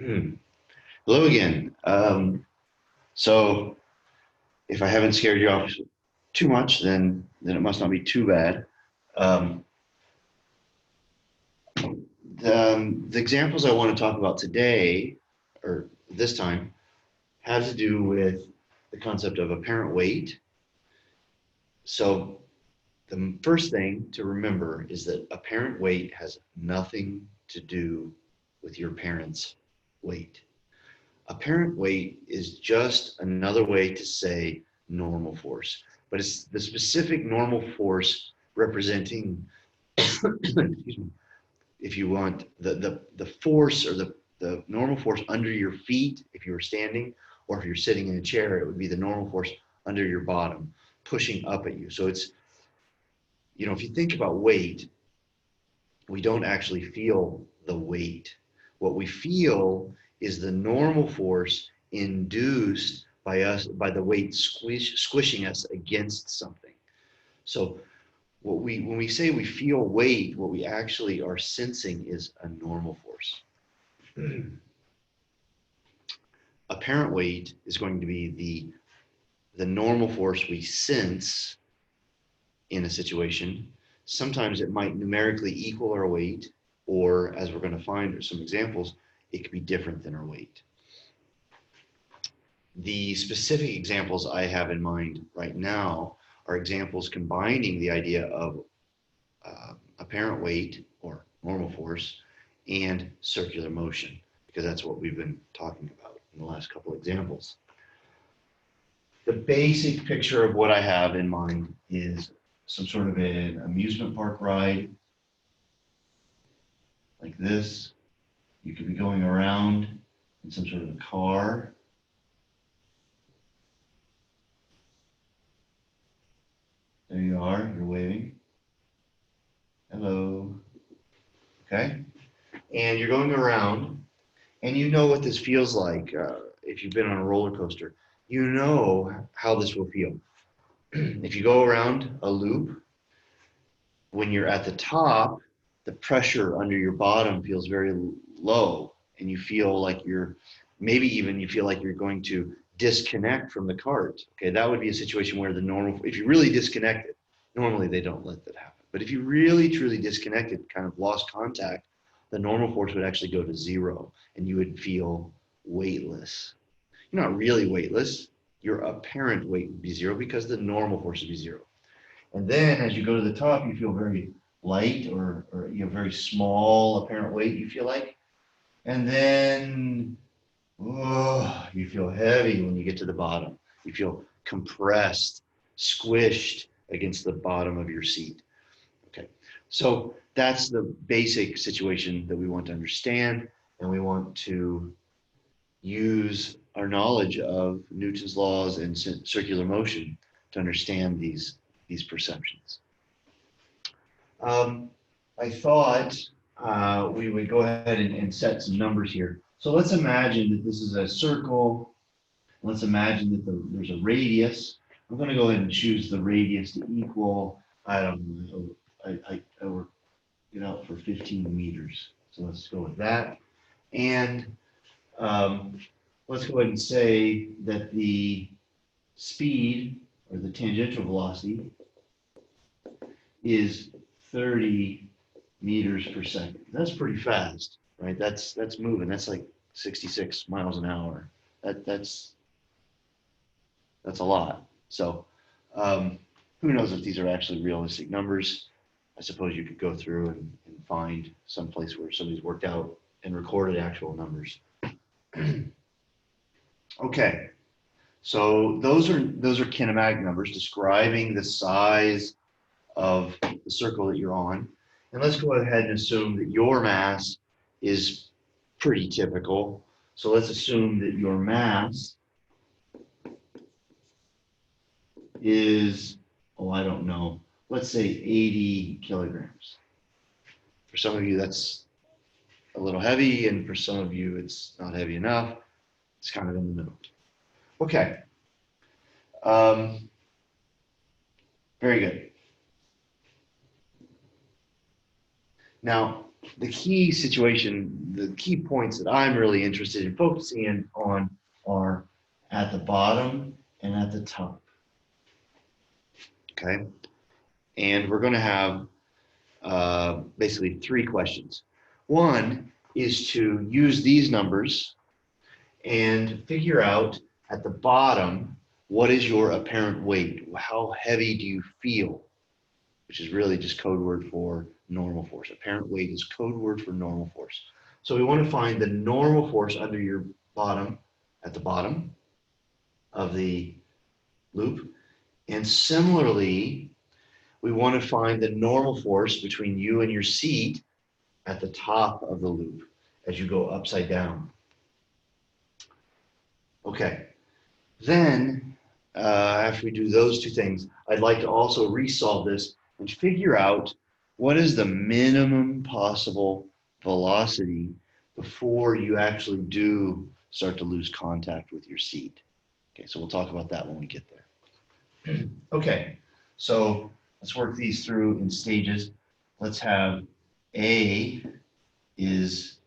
Hello again. So if I haven't scared you off too much, then it must not be too bad. Um, the examples I want to talk about today, or this time, have to do with the concept of apparent weight. So the first thing to remember is that apparent weight has nothing to do with your parents' weight. Apparent weight is just another way to say normal force, but it's the specific normal force representing, excuse me, if you want, the force or the normal force under your feet if you were standing, or if you're sitting in a chair, it would be the normal force under your bottom, pushing up at you. So it's, if you think about weight, we don't actually feel the weight. What we feel is the normal force induced by the weight squishing us against something. So when we say we feel weight, what we actually are sensing is a normal force. Apparent weight is going to be the normal force we sense in a situation. Sometimes it might numerically equal our weight, or as we're going to find or some examples, it could be different than our weight. The specific examples I have in mind right now are examples combining the idea of apparent weight or normal force and circular motion, because that's what we've been talking about in the last couple of examples. The basic picture of what I have in mind is some sort of an amusement park ride like this. You could be going around in some sort of a car. There you are, you're waving. Hello. Okay. And you're going around, and you know what this feels like. If you've been on a roller coaster, you know how this will feel. If you go around a loop, when you're at the top, the pressure under your bottom feels very low, and you feel like maybe even you feel like you're going to disconnect from the cart. Okay, that would be a situation where if you really disconnected, normally they don't let that happen. But if you really truly disconnected, kind of lost contact, the normal force would actually go to zero, and you would feel weightless. You're not really weightless. Your apparent weight would be zero because the normal force would be zero. And then as you go to the top, you feel very light, or very small apparent weight, you feel like. And then you feel heavy when you get to the bottom. You feel compressed, squished against the bottom of your seat. Okay, so that's the basic situation that we want to understand, and we want to use our knowledge of Newton's laws and circular motion to understand these perceptions. I thought we would go ahead and set some numbers here. So let's imagine that this is a circle. Let's imagine that there's a radius. I'm going to go ahead and choose the radius to equal, I don't know, I work it out for 15 meters. So let's go with that. And let's go ahead and say that the speed, or the tangential velocity, is 30 meters per second. That's pretty fast, right? That's moving. That's like 66 miles an hour. That's a lot. So who knows if these are actually realistic numbers? I suppose you could go through and find some place where somebody's worked out and recorded actual numbers. Okay, so those are kinematic numbers describing the size of the circle that you're on. And let's go ahead and assume that your mass is pretty typical. So let's assume that your mass is, I don't know, let's say 80 kilograms. For some of you, that's a little heavy, and for some of you, it's not heavy enough. It's kind of in the middle. Okay. Very good. Now, the key situation, the key points that I'm really interested in focusing in on are at the bottom and at the top. Okay. And we're going to have basically 3 questions. One is to use these numbers and figure out at the bottom, what is your apparent weight? How heavy do you feel? Which is really just code word for normal force. Apparent weight is code word for normal force. So we want to find the normal force under your bottom, at the bottom of the loop. And similarly, we want to find the normal force between you and your seat at the top of the loop as you go upside down. Okay, then after we do those 2 things, I'd like to also resolve this and figure out what is the minimum possible velocity before you actually do start to lose contact with your seat. Okay, so we'll talk about that when we get there. Okay, so let's work these through in stages. Let's have A is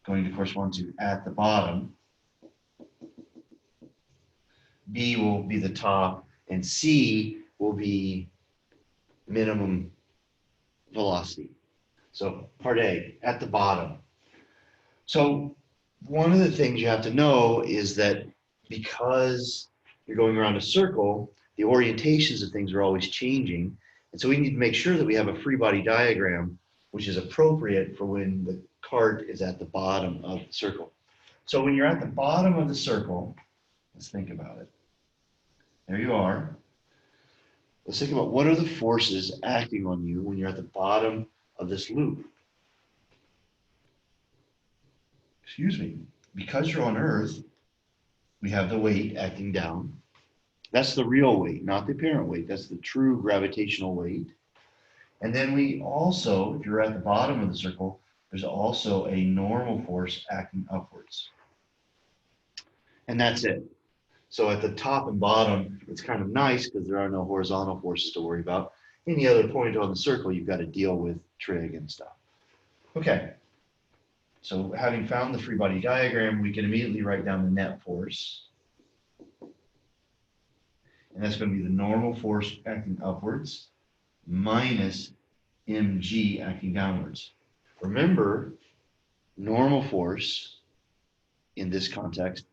going to correspond to at the bottom. B will be the top, and C will be minimum velocity. So part A, at the bottom. So one of the things you have to know is that because you're going around a circle, the orientations of things are always changing. And so we need to make sure that we have a free body diagram which is appropriate for when the cart is at the bottom of the circle. So when you're at the bottom of the circle, let's think about it. There you are. Let's think about what are the forces acting on you when you're at the bottom of this loop. Excuse me. Because you're on Earth, we have the weight acting down. That's the real weight, not the apparent weight. That's the true gravitational weight. And then we also, if you're at the bottom of the circle, there's also a normal force acting upwards. And that's it. So at the top and bottom, it's kind of nice because there are no horizontal forces to worry about. Any other point on the circle, you've got to deal with trig and stuff. Okay. So having found the free body diagram, we can immediately write down the net force. And that's going to be the normal force acting upwards minus mg acting downwards. Remember, normal force in this context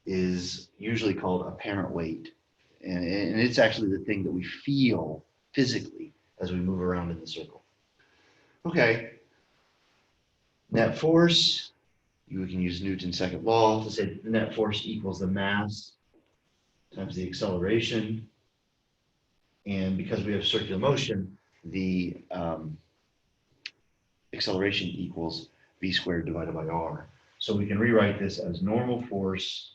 is usually called apparent weight. And it's actually the thing that we feel physically as we move around in the circle. Okay. Net force, you can use Newton's second law to say the net force equals the mass times the acceleration. And because we have circular motion, the acceleration equals v squared divided by r. So we can rewrite this as normal force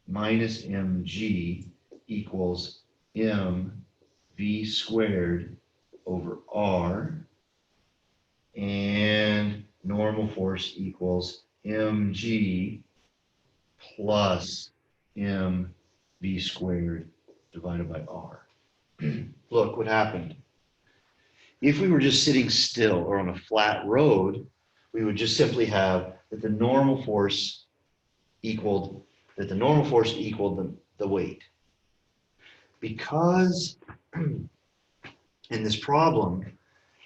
minus mg equals mv squared over r, and normal force equals mg plus mv squared divided by r. Look what happened. If we were just sitting still or on a flat road, we would just simply have that the normal force equaled the weight. Because in this problem,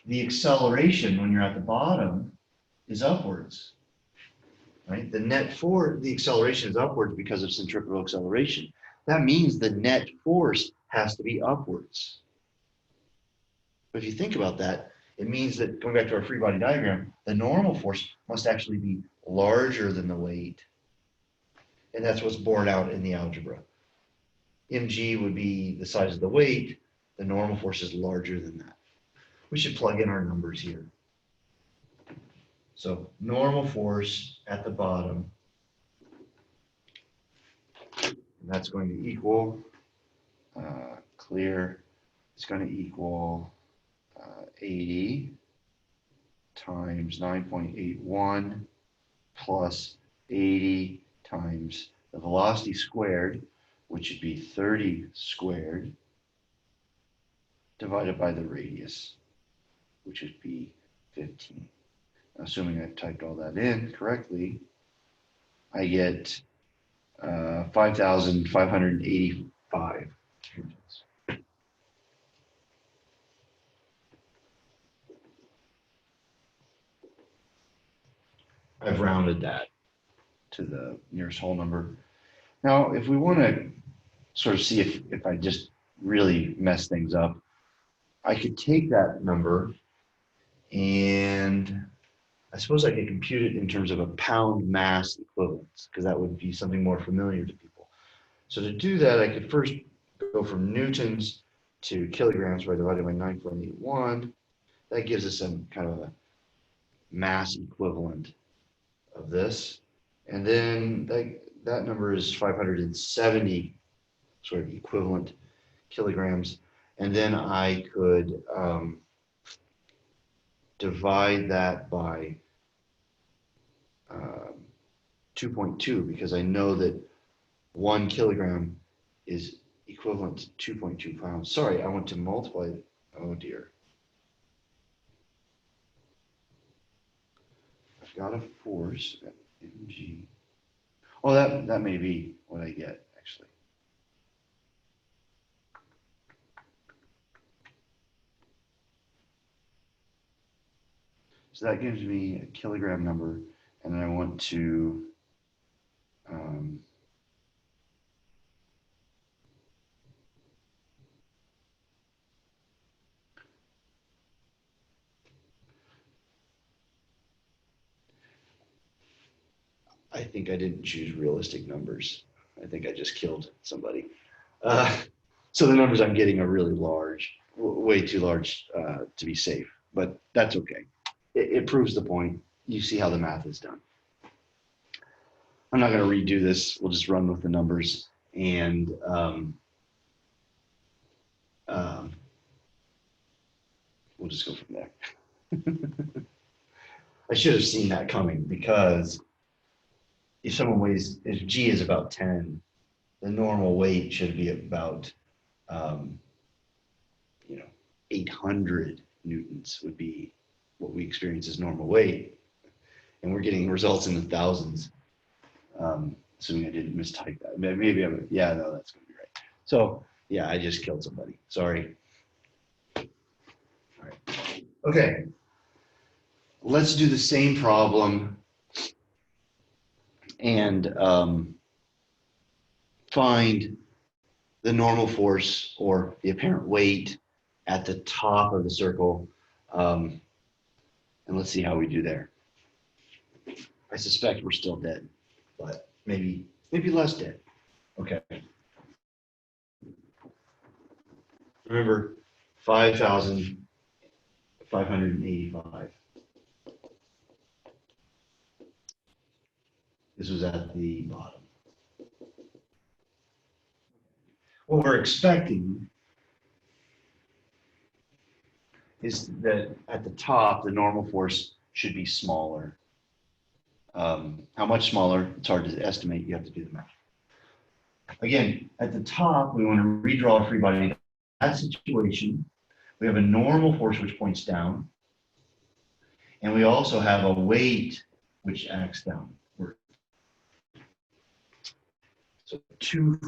the acceleration when you're at the bottom is upwards, right? The acceleration is upwards because of centripetal acceleration. That means the net force has to be upwards. But if you think about that, it means that, going back to our free body diagram, the normal force must actually be larger than the weight. And that's what's borne out in the algebra. mg would be the size of the weight. The normal force is larger than that. We should plug in our numbers here. So normal force at the bottom, and that's going to equal, it's going to equal 80 times 9.81 plus 80 times the velocity squared, which would be 30 squared, divided by the radius, which would be 15. assuming I typed all that in correctly, I get 5,585 newtons. I've rounded that to the nearest whole number. Now, if we want to sort of see if I just really mess things up, I could take that number and I suppose I could compute it in terms of a pound mass equivalence, because that would be something more familiar to people. So to do that, I could first go from newtons to kilograms by dividing by 9.81. That gives us some kind of a mass equivalent of this. And then that number is 570 sort of equivalent kilograms. And then I could divide that by 2.2, because I know that 1 kilogram is equivalent to 2.2 pounds. Sorry, I want to multiply it. Oh dear. I've got a force at mg. Oh, that may be what I get, actually. So that gives me a kilogram number, and then I want to I think I didn't choose realistic numbers. I think I just killed somebody. So the numbers I'm getting are really large, way too large to be safe, but that's okay. It proves the point. You see how the math is done. I'm not going to redo this. We'll just run with the numbers, and we'll just go from there. I should have seen that coming, because if someone weighs, if G is about 10, the normal weight should be about, 800 newtons would be what we experience as normal weight. And we're getting results in the thousands, assuming I didn't mistype that. Maybe yeah, no, that's going to be right. So yeah, I just killed somebody. Sorry. All right. Okay. Let's do the same problem and find the normal force or the apparent weight at the top of the circle. And let's see how we do there. I suspect we're still dead, but maybe less dead. Okay. Remember, 5,585. This was at the bottom. What we're expecting is that at the top, the normal force should be smaller. How much smaller? It's hard to estimate. You have to do the math. Again, at the top, we want to redraw a free body. In that situation, we have a normal force which points down, and we also have a weight which acts downward. So two.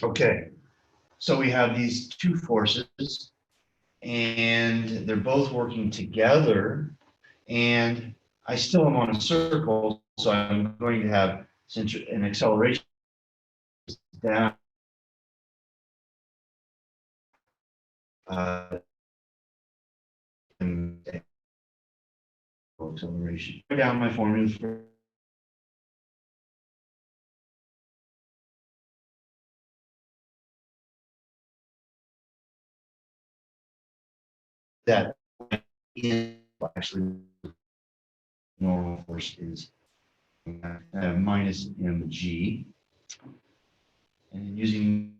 Okay, so we have these two forces, and they're both working together, and I still am on a circle, so I'm going to have an acceleration down. Acceleration. Write down my formula for that. Actually, normal force is minus mg, and using